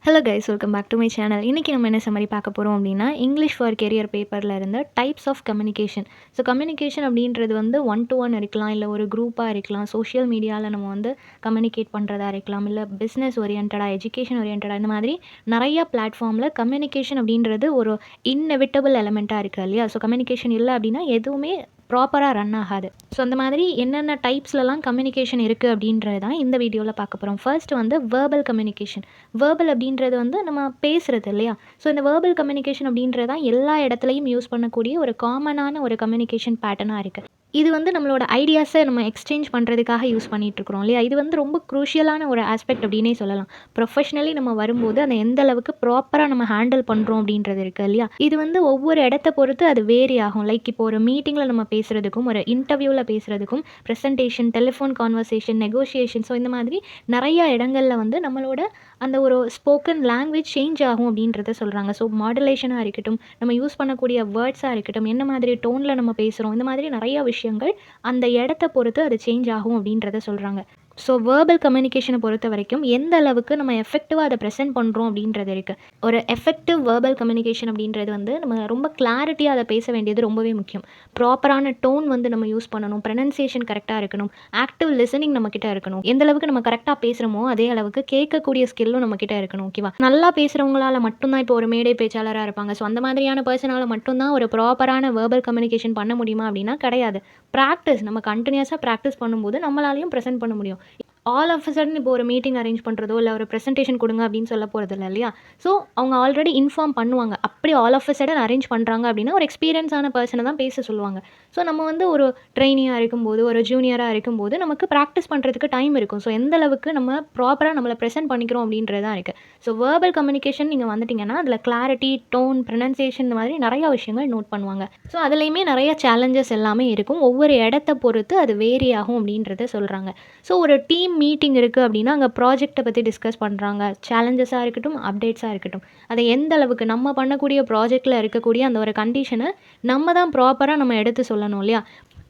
Hello guys, welcome back to my channel. இன்றைக்கி நம்ம என்ன சம்மரி பார்க்க போகிறோம் அப்படின்னா, இங்கிலீஷ் ஃபார் கெரியர் பேப்பரில் இருந்த types of communication. So communication அப்படின்றது வந்து 1-to-1 இருக்கலாம், இல்லை ஒரு குரூப்பாக இருக்கலாம், சோஷியல் மீடியாவில் நம்ம வந்து கம்யூனிகேட் பண்ணுறதா இருக்கலாம், இல்லை பிஸ்னஸ் ஓரியன்டாக, எஜுகேஷன் ஓரியன்டாக, இந்த மாதிரி நிறையா பிளாட்ஃபார்மில் கம்யூனிகேஷன் அப்படின்றது ஒரு இன்எவிட்டபிள் எலமெண்ட்டாக இருக்குது இல்லையா? ஸோ கம்யூனிகேஷன் இல்லை அப்படின்னா எதுவுமே ப்ராப்பராக ரன் ஆகாது. ஸோ அந்த மாதிரி என்னென்ன டைப்ஸ்லலாம் கம்யூனிகேஷன் இருக்குது அப்படின்றது தான் இந்த வீடியோவில் பார்க்க போகிறோம். ஃபர்ஸ்ட் வந்து வேர்பல் கம்யூனிகேஷன். வேர்பல் அப்படின்றது வந்து நம்ம பேசுகிறது இல்லையா? ஸோ இந்த வேர்பல் கம்யூனிகேஷன் அப்படின்றது தான் எல்லா இடத்துலையும் யூஸ் பண்ணக்கூடிய ஒரு காமனான ஒரு கம்யூனிகேஷன் பேட்டர்னாக இருக்குது. இது வந்து நம்மளோட ஐடியாஸை நம்ம எக்ஸ்சேஞ்ச் பண்ணுறதுக்காக யூஸ் பண்ணிகிட்ருக்குறோம் இல்லையா? இது வந்து ரொம்ப க்ரூஷியலான ஒரு ஆஸ்பெக்ட் அப்படின்னே சொல்லலாம். ப்ரொஃபஷ்னலி நம்ம வரும்போது அதை எந்த அளவுக்கு ப்ராப்பராக நம்ம ஹேண்டில் பண்ணுறோம் அப்படின்றது இருக்குது இல்லையா? இது வந்து ஒவ்வொரு இடத்த பொறுத்து அது வேரி ஆகும். லைக் இப்போ ஒரு மீட்டிங்கில் நம்ம பேசுகிறதுக்கும், ஒரு இன்டர்வியூவில் பேசுகிறதுக்கும், presentation, telephone conversation, negotiation, so இந்த மாதிரி நிறையா இடங்களில் வந்து நம்மளோட அந்த ஒரு ஸ்போக்கன் லாங்குவேஜ் சேஞ்ச் ஆகும் அப்படின்றத சொல்கிறாங்க. ஸோ மாடுலேஷனாக இருக்கட்டும், நம்ம யூஸ் பண்ணக்கூடிய வேர்ட்ஸாக இருக்கட்டும், என்ன மாதிரி டோனில் நம்ம பேசுகிறோம், இந்த மாதிரி நிறையா விஷயங்கள் அந்த இடத்த பொறுத்து அது சேஞ்ச் ஆகும் அப்படின்றத சொல்கிறாங்க. ஸோ வேர்பல் கம்யூனிகேஷனை பொறுத்த வரைக்கும் எந்த அளவுக்கு நம்ம எஃபெக்டிவாக அதை ப்ரெசென்ட் பண்ணுறோம் அப்படின்றது இருக்குது. ஒரு எஃபெக்டிவ் வேர்பல் கம்யூனிகேஷன் அப்படின்றது வந்து நம்ம ரொம்ப கிளாரிட்டியாக அதை பேச வேண்டியது ரொம்பவே முக்கியம். ப்ராப்பரான டோன் வந்து நம்ம யூஸ் பண்ணணும், ப்ரொனன்சியேஷன் கரெக்டாக இருக்கணும், ஆக்டிவ் லிசனிங் நம்மக்கிட்ட இருக்கணும். எந்த அளவுக்கு நம்ம கரெக்டாக பேசுகிறோமோ அதே அளவுக்கு கேட்கக்கூடிய ஸ்கில்லும் நம்மக்கிட்ட இருக்கணும். ஓகேவா? நல்லா பேசுகிறவங்களால மட்டும்தான் இப்போ ஒரு மேடை பேச்சாளராக இருப்பாங்க. ஸோ அந்த மாதிரியான பர்சனால் மட்டும்தான் ஒரு ப்ராப்பரான வேர்பல் கம்யூனிகேஷன் பண்ண முடியுமா அப்படின்னா கிடையாது. ப்ராக்டிஸ், நம்ம கண்டினியூஸாக ப்ராக்டிஸ் பண்ணும்போது நம்மளாலையும் ப்ரெசென்ட் பண்ண முடியும். ஆல் ஆஃப் அ சடன் இப்போ ஒரு மீட்டிங் அரேஞ்ச் பண்ணுறதோ இல்லை ஒரு ப்ரெசன்டேஷன் கொடுங்க அப்படின்னு சொல்ல போகிறது இல்லை இல்லையா? ஸோ அவங்க ஆல்ரெடி இன்ஃபார்ம் பண்ணுவாங்க. அப்படி all of a sudden arrange பண்ணுறாங்க அப்படின்னா ஒரு எக்ஸ்பீரியன்ஸான பர்சனை தான் பேச சொல்லுவாங்க. ஸோ நம்ம வந்து ஒரு ட்ரெயினியாக இருக்கும்போது, ஒரு ஜூனியராக இருக்கும்போது நமக்கு ப்ராக்டிஸ் பண்ணுறதுக்கு டைம் இருக்கும். ஸோ எந்த அளவுக்கு நம்ம ப்ராப்பராக நம்மளை ப்ரெசென்ட் பண்ணிக்கிறோம் அப்படின்றது தான் இருக்குது. ஸோ வேர்பல் கம்யூனிகேஷன் நீங்கள் வந்துட்டிங்கன்னா அதில் கிளாரிட்டி, டோன், ப்ரொனன்சியேஷன் இந்த மாதிரி நிறையா விஷயங்கள் நோட் பண்ணுவாங்க. ஸோ அதுலேயுமே நிறைய சேலஞ்சஸ் எல்லாமே இருக்கும். ஒவ்வொரு இடத்த பொறுத்து அது வேரி ஆகும் அப்படின்றத சொல்கிறாங்க. ஸோ ஒரு டீம் மீட்டிங் இருக்குது அப்படின்னா அங்கே ப்ராஜெக்ட்டை பற்றி டிஸ்கஸ் பண்ணுறாங்க. சேலஞ்சஸாக இருக்கட்டும், அப்டேட்ஸாக இருக்கட்டும், அதை எந்த அளவுக்கு நம்ம பண்ணக்கூடிய ப்ராஜெக்டில் இருக்கக்கூடிய அந்த ஒரு கண்டிஷனை நம்ம தான் ப்ராப்பராக நம்ம எடுத்து சொல்லணும் இல்லையா?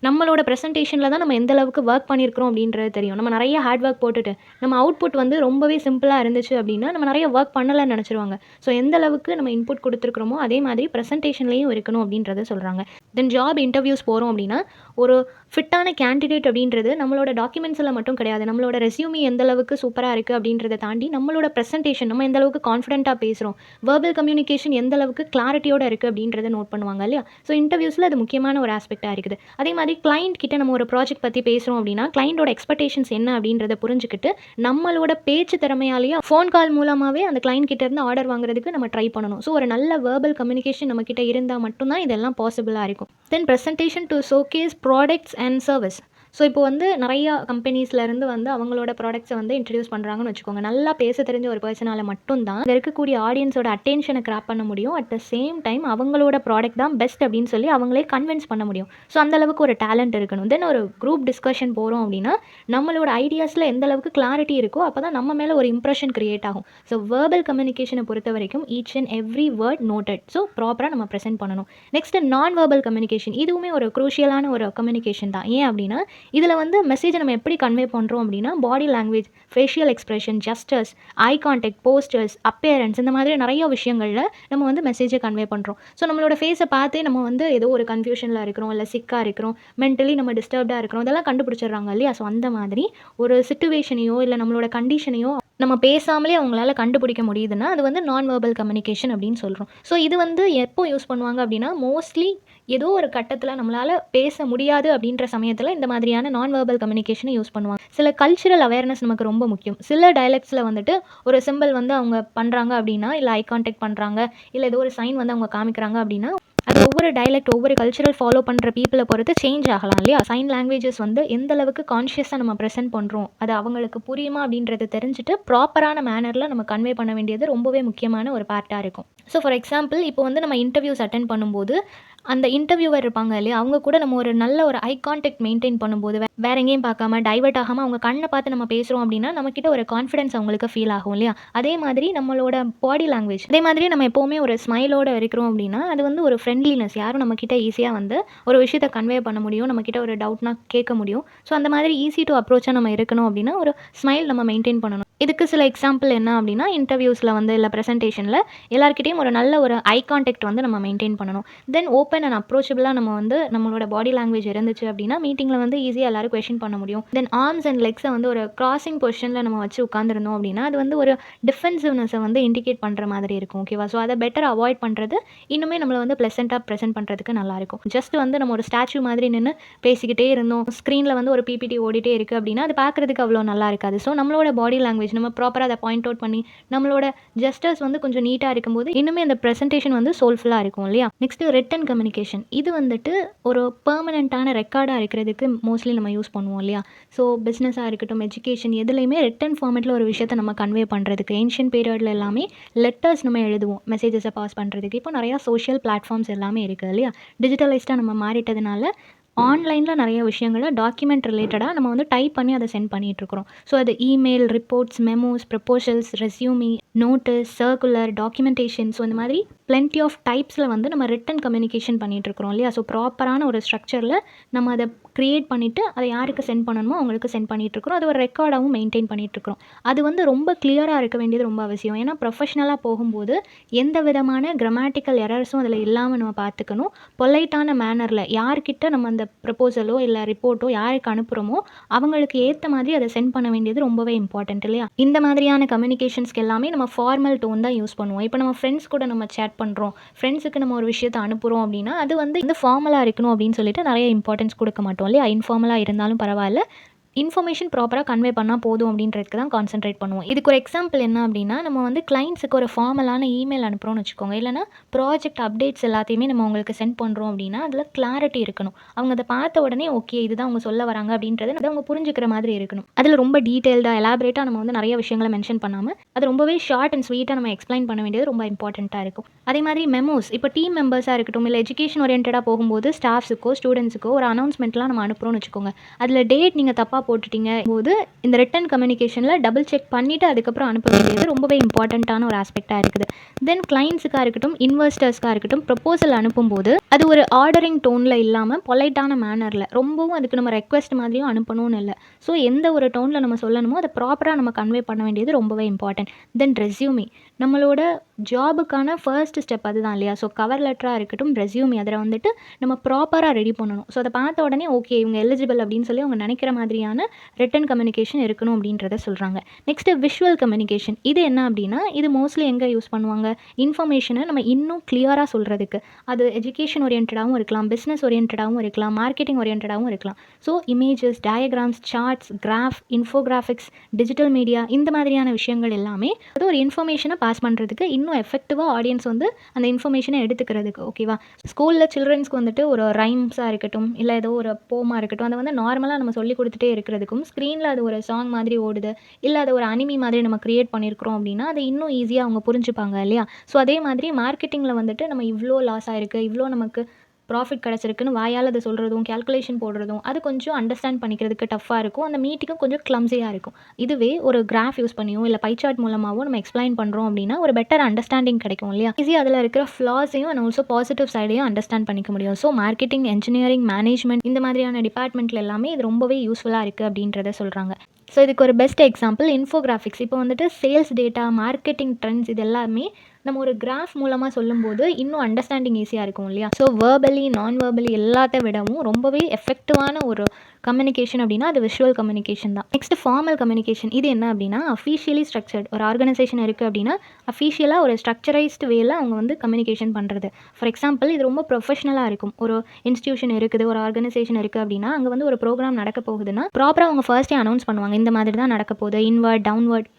நம்மளோட ப்ரெசன்டேஷனில் தான் நம்ம எந்த அளவுக்கு ஒர்க் பண்ணியிருக்கிறோம் அப்படின்றது தெரியும். நம்ம நிறைய ஹார்ட் ஒர்க் போட்டுட்டு நம்ம அவுட்புட் வந்து ரொம்பவே சிம்பிளாக இருந்துச்சு அப்படின்னா நம்ம நிறைய ஒர்க் பண்ணலைன்னு நினச்சிருவாங்க. ஸோ எந்த அளவுக்கு நம்ம இன்புட் கொடுத்துருக்குறோமோ அதே மாதிரி ப்ரெசன்டேஷன்லேயும் இருக்கணும் அப்படின்றத சொல்கிறாங்க. தென் ஜாப் இன்டர்வியூஸ் போகிறோம் அப்படின்னா ஒரு ஃபிட்டான கேண்டிடேட் அப்படின்றது நம்மளோட டாக்குமெண்ட்ஸில் மட்டும் கிடையாது. நம்மளோட ரெஸ்யூமி எந்த அளவுக்கு சூப்பராக இருக்குது அப்படின்றத தாண்டி நம்மளோட ப்ரெசன்டேஷன், நம்ம எந்த அளவுக்கு கான்ஃபிடென்ட்டாக பேசுகிறோம், வேர்பல் கம்யூனிகேஷன் எந்த அளவுக்கு கிளாரிட்டியோடு இருக்குது அப்படின்றத நோட் பண்ணுவாங்க இல்லையா? ஸோ இன்டர்வியூஸில் அது முக்கியமான ஒரு ஆஸ்பெக்டாக இருக்குது. அதே மாதிரி கிளைண்ட் கிட்ட நம்ம ஒரு ப்ராஜெக்ட் பற்றி பேசுகிறோம் அப்படின்னா கிளைண்டோட எக்ஸ்பெக்டேஷன்ஸ் என்ன அப்படின்றத புரிஞ்சுக்கிட்டு நம்மளோட பேச்சு திறமையாலேயே ஃபோன் கால் மூலமாகவே அந்த கிளைண்ட் கிட்ட இருந்து ஆர்டர் வாங்குறதுக்கு நம்ம ட்ரை பண்ணணும். ஸோ ஒரு நல்ல வேர்பல் கம்யூனிகேஷன் நம்ம கிட்ட இருந்தால் மட்டும்தான் இதெல்லாம் பாசிபிளாக இருக்கும். Then presentation to showcase products and service. So இப்போ வந்து நிறையா கம்பெனிஸ்லேருந்து வந்து அவங்களோட ப்ராடக்ட்ஸை வந்து இன்ட்ரடியூஸ் பண்ணுறாங்கன்னு வச்சுக்கோங்க. நல்லா பேச தெரிஞ்ச ஒரு பர்சனால் மட்டும்தான் இங்கே இருக்கக்கூடிய ஆடியன்ஸோட அட்டென்ஷனை கிராப் பண்ண முடியும். அட் த சேம் டைம் அவங்களோட ப்ராடக்ட் தான் பெஸ்ட் அப்படின்னு சொல்லி அவங்களே கன்வின்ஸ் பண்ண முடியும். ஸோ அந்தளவுக்கு ஒரு டேலண்ட் இருக்கணும். தென் ஒரு குரூப் டிஸ்கஷன் போகிறோம் அப்படின்னா நம்மளோட ஐடியாஸில் எந்த அளவுக்கு கிளாரிட்டி இருக்கோ அப்போ தான் நம்ம மேலே ஒரு இம்ப்ரெஷன் கிரியேட் ஆகும். ஸோ வேர்பல் கம்யூனிகேஷனை பொறுத்த வரைக்கும் each and every word noted. So ப்ராப்பராக நம்ம ப்ரெசென்ட் பண்ணணும். நெக்ஸ்ட் நான் வேர்பல் கம்யூனிகேஷன். இதுவுமே ஒரு க்ரூஷியலான ஒரு கம்யூனிகேஷன் தான். ஏன் அப்படின்னா இதில் வந்து மெசேஜை நம்ம எப்படி கன்வே பண்ணுறோம் அப்படின்னா body language, facial expression, gestures, eye contact, posters, appearance, இந்த மாதிரி நிறைய விஷயங்களில் நம்ம வந்து மெசேஜை கன்வே பண்ணுறோம். ஸோ நம்மளோட ஃபேஸை பார்த்தே நம்ம வந்து ஏதோ ஒரு கன்ஃபியூஷனில் இருக்கிறோம், இல்லை சிக்காக இருக்கிறோம், மென்டலி நம்ம டிஸ்டர்ப்டாக இருக்கிறோம், இதெல்லாம் கண்டுபிடிச்சிடுறாங்க இல்லையா? ஸோ அந்த மாதிரி ஒரு சிச்சுவேஷனையோ இல்லை நம்மளோட கண்டிஷனையோ நம்ம பேசாமலே அவங்களால கண்டுபிடிக்க முடியுதுன்னா அது வந்து நான் வேர்பல் கம்யூனிகேஷன் அப்படின்னு சொல்கிறோம். ஸோ இது வந்து எப்போ யூஸ் பண்ணுவாங்க அப்படின்னா மோஸ்ட்லி ஏதோ ஒரு கட்டத்தில் நம்மளால் பேச முடியாது அப்படின்ற சமயத்தில் இந்த மாதிரியான நான் வேர்பல் கம்யூனிகேஷனை யூஸ் பண்ணுவாங்க. சில கல்ச்சுரல் அவேர்னஸ் நமக்கு ரொம்ப முக்கியம். சில டயலெக்ட்ஸில் வந்துட்டு ஒரு சிம்பிள் வந்து அவங்க பண்ணுறாங்க அப்படின்னா, இல்லை ஐ கான்டாக்ட் பண்ணுறாங்க, இல்லை ஏதோ ஒரு சைன் வந்து அவங்க காமிக்கிறாங்க அப்படின்னா அது ஒவ்வொரு டயலெக்ட், ஒவ்வொரு கல்ச்சுரல் ஃபாலோ பண்ணுற பீப்புளை பொறுத்து சேஞ்ச் ஆகலாம் இல்லையா? சைன் லாங்குவேஜஸ் வந்து எந்த அளவுக்கு கான்ஷியஸாக நம்ம ப்ரெசென்ட் பண்ணுறோம், அது அவங்களுக்கு புரியுமா அப்படின்றத தெரிஞ்சுட்டு ப்ராப்பரான மேனரில் நம்ம கன்வே பண்ண வேண்டியது ரொம்பவே முக்கியமான ஒரு பார்ட்டாக இருக்கும். ஸோ ஃபார் எக்ஸாம்பிள் இப்போ வந்து நம்ம இன்டர்வியூஸ் அட்டென்ட் பண்ணும்போது அந்த இன்டர்வியூவர் இருப்பாங்க இல்லையா? அவங்க கூட நம்ம ஒரு நல்ல ஒரு ஐ கான்டாக்ட் மெயின்டைன் பண்ணும்போது வேற எங்கேயும் பார்க்காம டைவர்ட் ஆகாமல் அவங்க கண்ணை பார்த்து நம்ம பேசுகிறோம் அப்படின்னா நம்மக்கிட்ட ஒரு கான்ஃபிடன்ஸ் அவங்களுக்கு ஃபீல் ஆகும் இல்லையா? அதே மாதிரி நம்மளோட பாடி லாங்குவேஜ், அதே மாதிரி நம்ம எப்போவுமே ஒரு ஸ்மைலோடு இருக்கிறோம் அப்படின்னா அது வந்து ஒரு ஃப்ரெண்ட்லினஸ், யாரும் நம்மக்கிட்ட ஈஸியாக வந்து ஒரு விஷயத்தை கன்வே பண்ண முடியும், நம்மக்கிட்ட ஒரு டவுட்னா கேட்க முடியும். ஸோ அந்த மாதிரி ஈஸி டு அப்ரோச்சாக நம்ம இருக்கணும் அப்படின்னா ஒரு ஸ்மைல் நம்ம மெயின்டைன் பண்ணணும். இதுக்கு சில எக்ஸாம்பிள் என்ன அப்படின்னா, இன்டர்வியூஸில் வந்து இல்லை ப்ரெசன்டேஷனில் எல்லார்கிட்டயும் ஒரு நல்ல ஒரு ஐ கான்டாக்ட் வந்து நம்ம மெயின்டைன் பண்ணணும். தென் ஓப்பன் அண்ட் அப்ரோச்சபிளாக நம்ம வந்து நம்மளோட பாடி லாங்குவேஜ் இருந்துச்சு அப்படின்னா, மீட்டிங்கில் வந்து ஈஸியாக எல்லாரும் கொஸ்டின் பண்ண முடியும். தென் ஆர்ம்ஸ் அண்ட் லெக்ஸை வந்து ஒரு கிராசிங் பொசிஷனில் நம்ம வச்சு உட்காந்துருந்தோம் அப்படின்னா, அது வந்து ஒரு டிஃபென்சிவ்னஸை வந்து இண்டிகேட் பண்ணுற மாதிரி இருக்கும். ஓகேவா? ஸோ அதை பெட்டர் அவாய்ட் பண்ணுறது இன்னுமே நம்மளை வந்து ப்ளசண்ட்டாக ப்ரெசென்ட் பண்ணுறதுக்கு நல்லாயிருக்கும். ஜஸ்ட் வந்து நம்ம ஒரு ஸ்டாச்சு மாதிரி நின்று பேசிக்கிட்டே இருந்தோம், ஸ்க்ரீனில் வந்து ஒரு பிபிடி ஓடிட்டே இருக்குது அப்படின்னா, அது பார்க்குறதுக்கு அவ்வளோ நல்லா இருக்காது. ஸோ நம்மளோட பாடி லாங்குவேஜ் நம்ம ப்ராப்பராக அதை பாயிண்ட் அவுட் பண்ணி நம்மளோட ஜெஸ்டர்ஸ் வந்து கொஞ்சம் நீட்டாக இருக்கும்போது இன்னுமே அந்த ப்ரெசன்டேஷன் வந்து சோல்ஃபுல்லாக இருக்கும் இல்லையா? Next return communication. இது வந்துட்டு ஒரு பெர்மனெண்ட்டான ரெக்கார்டாக இருக்கிறதுக்கு மோஸ்ட்லி நம்ம யூஸ் பண்ணுவோம் இல்லையா? ஸோ பிஸ்னஸாக இருக்கட்டும், எஜுகேஷன் எதுலேயுமே ரிட்டன் ஃபார்மேட்டில் ஒரு விஷயத்தை நம்ம கன்வே பண்ணுறதுக்கு ஏன்ஷியன்ட் பீரியடில் எல்லாமே லெட்டர்ஸ் நம்ம எழுதுவோம் மெசேஜஸை பாஸ் பண்ணுறதுக்கு. இப்போ நிறையா சோஷியல் பிளாட்ஃபார்ம்ஸ் எல்லாமே இருக்குது இல்லையா? டிஜிட்டலைஸ்டாக நம்ம மாறிட்டதுனால ஆன்லைனில் நிறைய விஷயங்களை டாக்குமெண்ட் ரிலேட்டடாக நம்ம வந்து டைப் பண்ணி அதை சென்ட் பண்ணிகிட்ருக்குறோம். ஸோ அது email, reports, memos, proposals, resume, notice, circular, documentation, so இந்த மாதிரி பிளென்டி ஆஃப் டைப்ஸில் வந்து நம்ம ரிட்டன் கம்யூனிகேஷன் பண்ணிகிட்ருக்குறோம் இல்லையா? ஸோ ப்ராப்பரான ஒரு ஸ்ட்ரக்சரில் நம்ம அதை க்ரியேட் பண்ணிவிட்டு அதை யாருக்கு சென்ட் பண்ணணுமோ அவங்களுக்கு சென்ட் பண்ணிகிட்ருக்குறோம். அது ஒரு ரெக்கார்டாகவும் மெயின்டைன் பண்ணிகிட்ருக்குறோம். அது வந்து ரொம்ப கிளியராக இருக்க வேண்டியது ரொம்ப அவசியம். ஏன்னா ப்ரொஃபஷ்னலாக போகும்போது எந்த விதமான கிராமட்டிக்கல் எரர்ஸும் அதில் இல்லாமல் நம்ம பார்த்துக்கணும். பொலைட்டான மேனரில் யார்கிட்ட நம்ம அந்த ப்ரப்போசலோ இல்லை ரிப்போர்ட்டோ யாருக்கு அனுப்புகிறோமோ அவங்களுக்கு ஏற்ற மாதிரி அதை சென்ட் பண்ண வேண்டியது ரொம்பவே இம்பார்ட்டன்ட் இல்லையா? இந்த மாதிரியான கம்யூனிகேஷன்ஸ்க்கு எல்லாமே நம்ம ஃபார்மல் டோன் தான் யூஸ் பண்ணுவோம். இப்போ நம்ம ஃப்ரெண்ட்ஸ் கூட நம்ம சேட் பண்ணுறோம், ஃப்ரெண்ட்ஸுக்கு நம்ம ஒரு விஷயத்தை அனுப்புகிறோம் அப்படின்னா அது வந்து இந்த ஃபார்மலாக இருக்கணும் அப்படின்னு சொல்லிட்டு நிறைய இம்பார்ட்டன்ஸ் கொடுக்க மாட்டோம் இல்லையா? இன்ஃபார்மலாக இருந்தாலும் பரவாயில்ல, இன்ஃபர்மேஷன் ப்ராப்பராக கன்வே பண்ணால் போதும் அப்படின்றதுக்கு தான் கான்சென்ட்ரேட் பண்ணுவோம். இதுக்கு ஒரு எக்ஸாம்பிள் என்ன அப்படின்னா, நம்ம வந்து கிளைண்ட்ஸுக்கு ஒரு ஃபார்மலான இமெயில் அனுப்புகிறோம்னு வச்சுக்கோங்க. இல்லைனா ப்ராஜெக்ட் அப்டேட்ஸ் எல்லாத்தையுமே நம்ம அவங்களுக்கு சென்ட் பண்ணுறோம் அப்படின்னா அதில் கிளாரிட்டி இருக்கணும். அவங்க அதை பார்த்த உடனே ஓகே இதுதான் அவங்க சொல்ல வராங்க அப்படின்றது அதை அவங்க புரிஞ்சுக்கிற மாதிரி இருக்கணும். அதில் ரொம்ப டீட்டெயில்டாக எலாபரேட்டாக நம்ம வந்து நிறைய விஷயங்களை மென்ஷன் பண்ணாமல் அது ரொம்பவே ஷார்ட் அண்ட் ஸ்வீட்டாக நம்ம எக்ஸ்பிளைன் பண்ண வேண்டியது ரொம்ப இம்பார்ட்டண்ட்டாக இருக்கும். அதே மாதிரி மெமோஸ், இப்போ டீம் மெம்பர்ஸாக இருக்கட்டும் இல்லை எஜுகேஷன் ஓரியன்டாக போகும்போது ஸ்டாஃப்ஸுக்கோ ஸ்டூடெண்ட்ஸுக்கோ ஒரு அனௌன்ஸ்மெண்ட்லாம் நம்ம அனுப்புகிறோம்னு வச்சுக்கோங்க. அதில் டேட் நீங்கள் தப்பாக போட்டுட்டீங்க போது இந்த ரிட்டன் கம்யூனிகேஷனில் டபுள் செக் பண்ணிவிட்டு அதுக்கப்புறம் அனுப்ப வேண்டியது ரொம்பவே இம்பார்ட்டண்ட்டான ஒரு ஆஸ்பெக்டாக இருக்குது. தென் கிளைண்ட்ஸுக்காக இருக்கட்டும், இன்வெஸ்டர்ஸ்க்காக இருக்கட்டும், ப்ரப்போசல் அனுப்பும்போது அது ஒரு ஆர்டரிங் டோனில் இல்லாமல் பொலைட்டான மேனரில் ரொம்பவும் அதுக்கு நம்ம ரெக்வஸ்ட் மாதிரியும் அனுப்பணும்னு இல்லை. ஸோ எந்த ஒரு டோனில் நம்ம சொல்லணுமோ அதை ப்ராப்பராக நம்ம கன்வே பண்ண வேண்டியது ரொம்பவே இம்பார்ட்டன்ட். தென் ரெஸ்யூமி, நம்மளோட ஜாபுக்கான ஃபர்ஸ்ட் ஸ்டெப் அதுதான் இல்லையா? ஸோ கவர் லெட்டராக இருக்கட்டும், ரெஸ்யூமி அதில் வந்துட்டு நம்ம ப்ராப்பராக ரெடி பண்ணணும். ஸோ அதை பார்த்த உடனே ஓகே இவங்க எலிஜிபிள் அப்படின்னு சொல்லி அவங்க நினைக்கிற மாதிரியான ரிட்டன் கம்யூனிகேஷன் இருக்கணும் அப்படின்றத சொல்கிறாங்க. Next visual communication. இது என்ன அப்படின்னா, இது மோஸ்ட்லி எங்கே யூஸ் பண்ணுவாங்க? இன்ஃபர்மேஷனை நம்ம இன்னும் கிளியராக சொல்கிறதுக்கு. அது எஜுகேஷன் ஓரியன்டாகவும் இருக்கலாம், பிஸ்னஸ் ஓரியன்டாகவும் இருக்கலாம், மார்க்கெட்டிங் ஓரியன்டாகவும் இருக்கலாம். So images, diagrams, charts, graph, infographics, digital media இந்த மாதிரியான விஷயங்கள் எல்லாமே அது ஒரு இன்ஃபர்மேஷனை பாஸ் பண்ணுறதுக்கு இன்னும் எஃபெக்டிவாக ஆடியன்ஸ் வந்து அந்த இன்ஃபர்மேஷனை எடுத்துக்கிறதுக்கு. ஓகேவா? ஸ்கூலில் சில்ட்ரன்ஸ்க்கு வந்துட்டு ஒரு ரைம்ஸாக இருக்கட்டும் இல்லை ஏதோ ஒரு போமாக இருக்கட்டும் அதை வந்து நார்மலாக நம்ம சொல்லி கொடுத்துட்டே இருக்கிறதுக்கும் ஸ்க்ரீனில் அது ஒரு சாங் மாதிரி ஓடுது இல்லை அது ஒரு அனிமி மாதிரி நம்ம க்ரியேட் பண்ணியிருக்கிறோம் அப்படின்னா அதை இன்னும் ஈஸியாக அவங்க புரிஞ்சுப்பாங்க இல்லையா? ஸோ அதே மாதிரி மார்க்கெட்டிங்கில் வந்துட்டு நம்ம இவ்வளோ லாஸ் ஆகிருக்கு, இவ்வளோ நமக்கு ப்ராஃபிட் கிடச்சிருக்குன்னு வாயால் அதை சொல்கிறதும் கேல்குலேஷன் போடுறதும் அது கொஞ்சம் அண்டர்ஸ்டாண்ட் பண்ணிக்கிறதுக்கு டஃப்பாக இருக்கும். அந்த மீட்டிங்கும் கொஞ்சம் கிளம்ஸியாக இருக்கும். இதுவே ஒரு கிராஃப் யூஸ் பண்ணியோ இல்லை பை சார்ட் மூலமாகவோ நம்ம எக்ஸ்பிளைன் பண்ணுறோம் அப்படின்னா ஒரு பெட்டர் அண்டர்ஸ்டாண்டிங் கிடைக்கும் இல்லையா? ஈஸியாக அதில் இருக்கிற ஃப்ளாஸையும் அண்ட் ஆல்சோ பாசிட்டிவ் சைடையும் அண்டர்ஸ்டாண்ட் பண்ணிக்க முடியும். ஸோ மார்க்கெட்டிங், என்ஜினியரிங், மேனேஜ்மெண்ட் இந்த மாதிரியான டிபார்ட்மெண்ட்டில் எல்லாமே இது ரொம்பவே யூஸ்ஃபுல்லாக இருக்குது அப்படின்றத சொல்கிறாங்க. ஸோ இதுக்கு ஒரு பெஸ்ட் எக்ஸாம்பிள் இன்ஃபோகிராஃபிக்ஸ். இப்போ வந்துட்டு சேல்ஸ் டேட்டா, மார்க்கெட்டிங் ட்ரெண்ட்ஸ் இது எல்லாமே நம்ம ஒரு கிராஃப் மூலமாக சொல்லும்போது இன்னும் அண்டர்ஸ்டாண்டிங் ஈஸியாக இருக்கும் இல்லையா? ஸோ வேர்பலி, நான் வேர்பலி எல்லாத்த விடவும் ரொம்பவே எஃபெக்டிவான ஒரு கம்யூனிகேஷன் அப்படின்னா அது விஷுவல் கம்யூனிகேஷன் தான். Next formal communication. இது என்ன அப்படின்னா அஃபீஷியலி ஸ்ட்ரக்சர்ட் ஒரு ஆர்கனைசேஷன் இருக்குது அப்படின்னா அஃபீஷியலாக ஒரு ஸ்ட்ரக்சரைஸ்டு வேல அவங்க வந்து கம்யூனிகேஷன் பண்ணுறது. ஃபார் எக்ஸாம்பிள் இது ரொம்ப ப்ரொஃபஷனலாக இருக்கும். ஒரு இன்ஸ்டியூஷன் இருக்குது, ஒரு ஆர்கனைசேஷன் இருக்குது அப்படின்னா அங்கே வந்து ஒரு ப்ரோக்ராம் நடக்க போகுதுன்னா ப்ராப்பராக அவங்க ஃபர்ஸ்ட்டே அனௌன்ஸ் பண்ணுவாங்க இந்த மாதிரி தான் நடக்க போகுது. Inward, downward,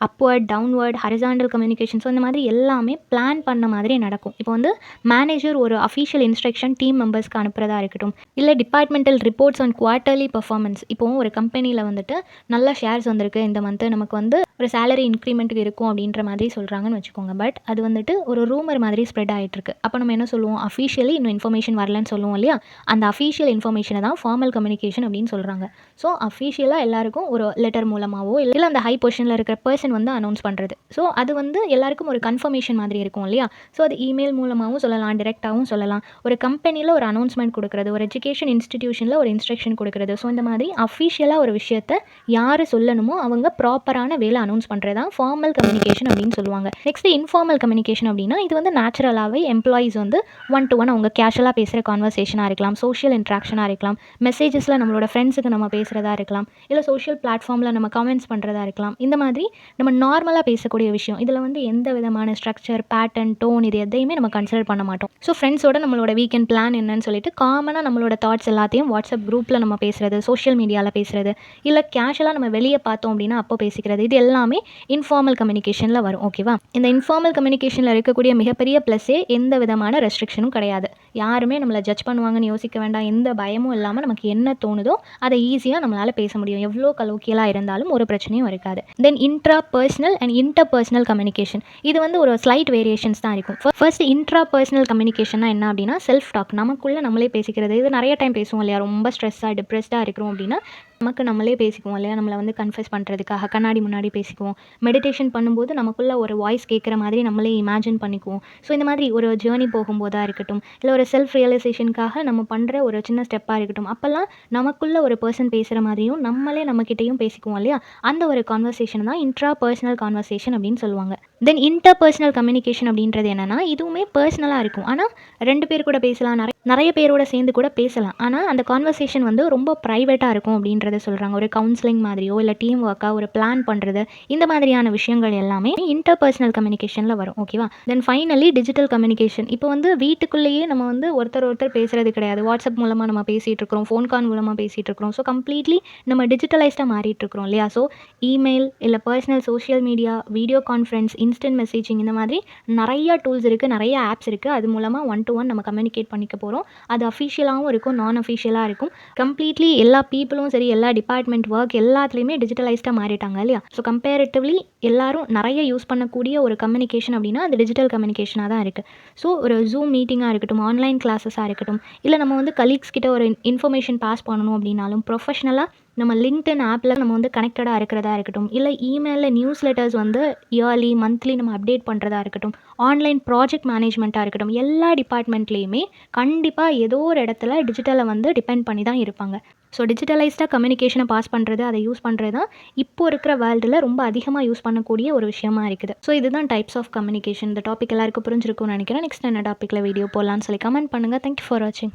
upward, downward, horizontal communication. So இந்த மாதிரி எல்லாமே பிளான் பண்ண மாதிரி நடக்கும். இப்போ வந்து மேனேஜர் ஒரு அஃபீஷியல் இன்ஸ்ட்ரக்ஷன் டீம் மெம்பர்ஸ்க்கு அனுப்புறதா இருக்கட்டும் இல்லை departmental reports on quarterly performance. இப்போ ஒரு கம்பெனியில் வந்துட்டு நல்ல ஷேர்ஸ் வந்திருக்கு இந்த மந்த்து, நமக்கு வந்து ஒரு சேலரி இன்க்ரிமெண்ட்டுக்கு இருக்கும் அப்படின்ற மாதிரி சொல்கிறாங்கன்னு வச்சுக்கோங்க. பட் அது வந்துட்டு ஒரு ரூமர் மாதிரி ஸ்ப்ரெட் ஆகிட்டுருக்கு. அப்போ நம்ம என்ன சொல்லுவோம், அஃபிஷியலி இன்னும் இன்ஃபர்மேஷன் வரலன்னு சொல்லுவோம் இல்லையா? அந்த அஃபிஷியல் இன்ஃபர்மேஷனை தான் ஃபார்மல் கம்யூனிகேஷன் அப்படின்னு சொல்கிறாங்க. ஸோ அஃபிஷியலாக எல்லாருக்கும் ஒரு லெட்டர் மூலமாகவோ இல்லை அந்த ஹை பொசிஷனில் இருக்கிற பர்சன் வந்து அனௌன்ஸ் பண்ணுறது. ஸோ அது வந்து எல்லாருக்கும் ஒரு கன்ஃபர்மேஷன் மாதிரி இருக்கும் இல்லையா? ஸோ அது இமெயில் மூலமாகவும் சொல்லலாம், டிரெக்டாகவும் சொல்லலாம். ஒரு கம்பெனியில் ஒரு அனௌன்ஸ்மெண்ட் கொடுக்குறது, ஒரு எஜுகேஷன் இன்ஸ்டிடியூஷனில் ஒரு இன்ஸ்ட்ரக்ஷன் கொடுக்குறது. ஸோ இந்த மாதிரி அஃபிஷியலாக ஒரு விஷயத்த யார் சொல்லணுமோ அவங்க ப்ராப்பரான வேலை அனௌன்ஸ் பண்ணுறது தான் ஃபார்மல் கம்யூனிகேஷன் அப்படின்னு சொல்லுவாங்க. நெக்ஸ்ட் இன்ஃபார்மல் கம்யூனிகேஷன் அப்படின்னா இது வந்து நேச்சுரலாகவே எம்ப்ளாயீஸ் வந்து ஒன் டு ஒன் அவங்க கேஷுவலாக பேசுகிற கான்வர்சேஷனாக இருக்கலாம், சோஷியல் இன்ட்ராக்ஷனாக இருக்கலாம், மெசேஜஸில் நம்மளோட ஃப்ரெண்ட்ஸுக்கு நம்ம பேசுகிறதா இருக்கலாம், இல்லை சோஷியல் பிளாட்ஃபார்மில் நம்ம கமெண்ட்ஸ் பண்ணுறதா இருக்கலாம். இந்த மாதிரி நம்ம நார்மலாக பேசக்கூடிய விஷயம். இதில் வந்து எந்த விதமான ஸ்ட்ரக்சர், பேட்டர்ன், டோன் இது எதையுமே நம்ம கன்சிடர் பண்ண மாட்டோம். ஸோ ஃப்ரெண்ட்ஸோட நம்மளோட வீக்கெண்ட் பிளான் என்னன்னு சொல்லிட்டு காமனாக நம்மளோட தாட்ஸ் எல்லாத்தையும் வாட்ஸ்அப் குரூப்பில் நம்ம பேசுகிறது, சோஷியல் மீடியாவில் பேசுகிறது, இல்லை கேஷுவலாக நம்ம வெளியே பார்த்தோம் அப்படின்னா அப்போ பேசிக்கிறது. இது எல்லாமே இன்ஃபார்மல் கம்யூனிகேஷனில் வரும். ஓகேவா? இந்த இன்ஃபார்மல் கம்யூனிகேஷனில் இருக்கக்கூடிய மிகப்பெரிய ப்ளஸ்ஸே எந்த விதமான ரெஸ்ட்ரிக்ஷனும் கிடையாது. யாருமே நம்மளை ஜட்ஜ் பண்ணுவாங்கன்னு யோசிக்க வேண்டாம். எந்த பயமும் இல்லாமல் நமக்கு என்ன தோணுதோ அதை ஈஸியாக நம்மளால் பேச முடியும். எவ்வளோ கலோக்கியலாக இருந்தாலும் ஒரு பிரச்சனையும் இருக்காது. Then intrapersonal and interpersonal communication, இது வந்து ஒரு ஸ்லைட் வேரியேஷன்ஸ் தான் இருக்கும். ஃபர்ஸ்ட் இன்ட்ரா பர்சனல் கம்யூனிகேஷன்னா என்ன அப்படின்னா செல்ஃப் டாக், நமக்குள்ளே நம்மளே பேசிக்கிறது. இது நிறைய டைம் பேசுவோம் இல்லையா? ரொம்ப ஸ்ட்ரெஸ்ஸாக டிப்ரெஸ்டாக இருக்கிறோம் அப்படின்னா நமக்கு நம்மளே பேசிக்குவோம் இல்லையா? நம்மளை வந்து கன்ஃபெஸ் பண்ணுறதுக்காக கண்ணாடி முன்னாடி பேசிக்குவோம். மெடிடேஷன் பண்ணும்போது நமக்குள்ள ஒரு வாய்ஸ் கேட்குற மாதிரி நம்மளே இமேஜின் பண்ணிக்குவோம். ஸோ இந்த மாதிரி ஒரு ஜேர்னி போகும்போதாக இருக்கட்டும், இல்லை ஒரு செல்ஃப் ரியலைசேஷனுக்காக நம்ம பண்ணுற ஒரு சின்ன ஸ்டெப்பாக இருக்கட்டும், அப்போல்லாம் நமக்குள்ள ஒரு பர்சன் பேசுகிற மாதிரியும் நம்மளே நம்மக்கிட்டையும் பேசிக்குவோம் இல்லையா? அந்த ஒரு கான்வர்சேஷன் தான் இன்ட்ரா பர்சனல் கான்வர்சேஷன் அப்படின்னு சொல்லுவாங்க. தென் இன்டர் பர்சனல் கம்யூனிகேஷன் அப்படின்றது என்னென்னா இதுவுமே பர்சனலாக இருக்கும். ஆனால் 2 பேர் கூட பேசலாம், நிறைய பேரோட சேர்ந்து கூட பேசலாம். ஆனால் அந்த கான்வர்சேஷன் வந்து ரொம்ப ப்ரைவேட்டாக இருக்கும் அப்படின்றத சொல்கிறாங்க. ஒரு கவுன்சிலிங் மாதிரியோ இல்லை டீம் ஒர்க்காக ஒரு பிளான் பண்ணுறது, இந்த மாதிரியான விஷயங்கள் எல்லாமே இன்டர் பர்சனல் கம்யூனிகேஷனில் வரும். ஓகேவா? Then finally digital communication. இப்போ வந்து வீட்டுக்குள்ளேயே நம்ம வந்து ஒருத்தர் பேசுகிறது கிடையாது. வாட்ஸ்அப் மூலமாக நம்ம பேசிகிட்டு இருக்கிறோம், ஃபோன் கால் மூலமாக பேசிகிட்டு இருக்கிறோம். ஸோ கம்ப்ளீட்லி நம்ம டிஜிட்டலைஸ்டாக மாறிட்டு இருக்கிறோம் இல்லையா? ஸோ இமெயில் இல்லை personal social media, video conference, instant messaging, இந்த மாதிரி நிறைய டூல்ஸ் இருக்குது, நிறைய ஆப்ஸ் இருக்குது. அது மூலமாக ஒன் டு ஒன் நம்ம கம்யூனிகேட் பண்ணிக்க போகிறோம். அது அஃபிஷியலாகவும் இருக்கும், நான் அஃபிஷியலாக இருக்கும். கம்ப்ளீட்லி எல்லா பீப்புளும் சரி, எல்லா டிபார்ட்மெண்ட் ஒர்க் எல்லாத்துலேயுமே டிஜிட்டலைஸ்டாக மாறிட்டாங்க இல்லையா? ஸோ கம்பேரிட்டிவ்லி எல்லாரும் நிறைய யூஸ் பண்ணக்கூடிய ஒரு கம்யூனிகேஷன் அப்படின்னா அது டிஜிட்டல் கம்யூனிகேஷனாக தான் இருக்குது. ஸோ ஒரு ஜூம் மீட்டிங்காக இருக்கட்டும், ஆன்லைன் கிளாஸஸாக இருக்கட்டும், இல்லை நம்ம வந்து கலீக்ஸ் கிட்ட ஒரு இன்ஃபர்மேஷன் பாஸ் பண்ணணும் அப்படின்னாலும், ப்ரொஃபஷனலாக நம்ம லிங்க்டின் ஆப்பில் நம்ம வந்து கனெக்டடாக இருக்கிறதா இருக்கட்டும், இல்லை இமெயிலில் நியூஸ் லெட்டர்ஸ் வந்து இயர்லி மந்த்லி நம்ம அப்டேட் பண்ணுறதா இருக்கட்டும், ஆன்லைன் ப்ராஜெக்ட் மேனேஜ்மெண்ட்டாக இருக்கட்டும், எல்லா டிபார்ட்மெண்ட்லேயுமே கண்டிப்பாக ஏதோ ஒரு இடத்துல டிஜிட்டலை வந்து டிபெண்ட் பண்ணி தான் இருப்பாங்க. ஸோ டிஜிட்டலைஸ்டாக கம்யூனிகேஷனை பாஸ் பண்ணுறது, அதை யூஸ் பண்ணுறது தான் இப்போ இருக்கிற வேர்ல்டில் ரொம்ப அதிகமாக யூஸ் பண்ணக்கூடிய ஒரு விஷயமா இருக்குது. ஸோ இதுதான் டைப்ஸ் ஆஃப் கம்யூனிகேஷன். இந்த டாபிக் எல்லாருக்கும் புரிஞ்சிருக்கும்னு நினைக்கிறேன். நெக்ஸ்ட் என்ன டாப்பிக்கில் வீடியோ போடலான்னு சொல்லி கமெண்ட் பண்ணுங்கள். தேங்க்யூ ஃபார் வாட்சிங்.